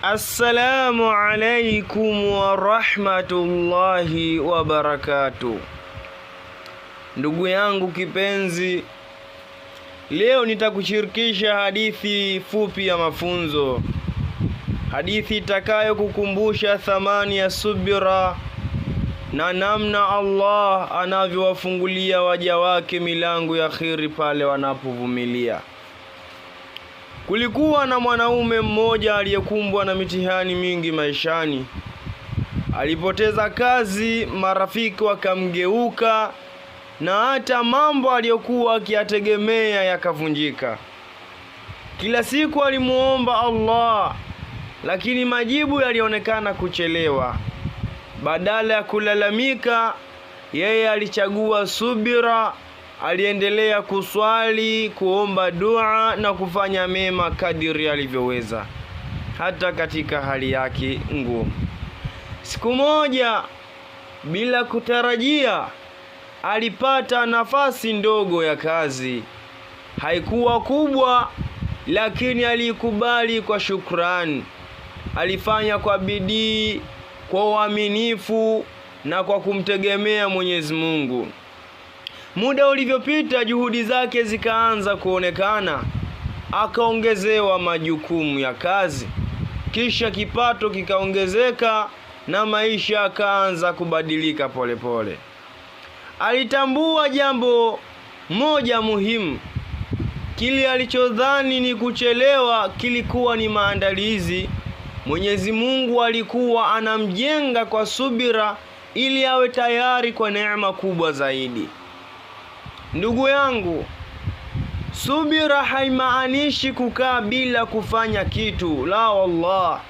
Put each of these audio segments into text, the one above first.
Assalamu alaikum wa rahmatullahi wa barakatuh. Ndugu yangu kipenzi, leo nitakushirikisha hadithi fupi ya mafunzo, hadithi itakayo kukumbusha thamani ya subira na namna Allah anavyowafungulia waja wake milango ya kheri pale wanapovumilia. Kulikuwa na mwanaume mmoja aliyekumbwa na mitihani mingi maishani. Alipoteza kazi, marafiki wakamgeuka, na hata mambo aliyokuwa akiyategemea yakavunjika. Kila siku alimuomba Allah, lakini majibu yalionekana kuchelewa. Badala ya kulalamika, yeye alichagua subira. Aliendelea kuswali, kuomba dua na kufanya mema kadiri alivyoweza, hata katika hali yake ngumu. Siku moja, bila kutarajia, alipata nafasi ndogo ya kazi. Haikuwa kubwa, lakini alikubali kwa shukrani. Alifanya kwa bidii, kwa uaminifu na kwa kumtegemea Mwenyezi Mungu. Muda ulivyopita, juhudi zake zikaanza kuonekana. Akaongezewa majukumu ya kazi, kisha kipato kikaongezeka na maisha akaanza kubadilika polepole. Alitambua jambo moja muhimu: kile alichodhani ni kuchelewa kilikuwa ni maandalizi. Mwenyezi Mungu alikuwa anamjenga kwa subira ili awe tayari kwa neema kubwa zaidi. Ndugu yangu, subira haimaanishi kukaa bila kufanya kitu. La wallah,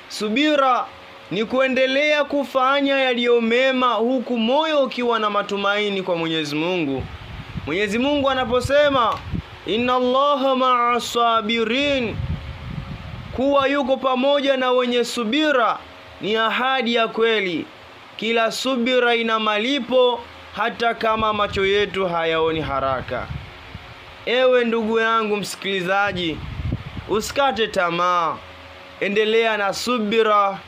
subira ni kuendelea kufanya yaliyo mema huku moyo ukiwa na matumaini kwa Mwenyezi Mungu. Mwenyezi Mungu anaposema inna Allaha ma'as sabirin, kuwa yuko pamoja na wenye subira, ni ahadi ya kweli. Kila subira ina malipo, hata kama macho yetu hayaoni haraka. Ewe ndugu yangu msikilizaji, usikate tamaa. Endelea na subira,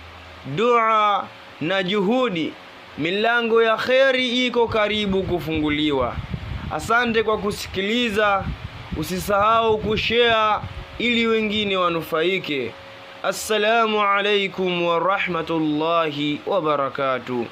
dua na juhudi. Milango ya kheri iko karibu kufunguliwa. Asante kwa kusikiliza. Usisahau kushare ili wengine wanufaike. Assalamu alaikum wa rahmatullahi wa barakatuh.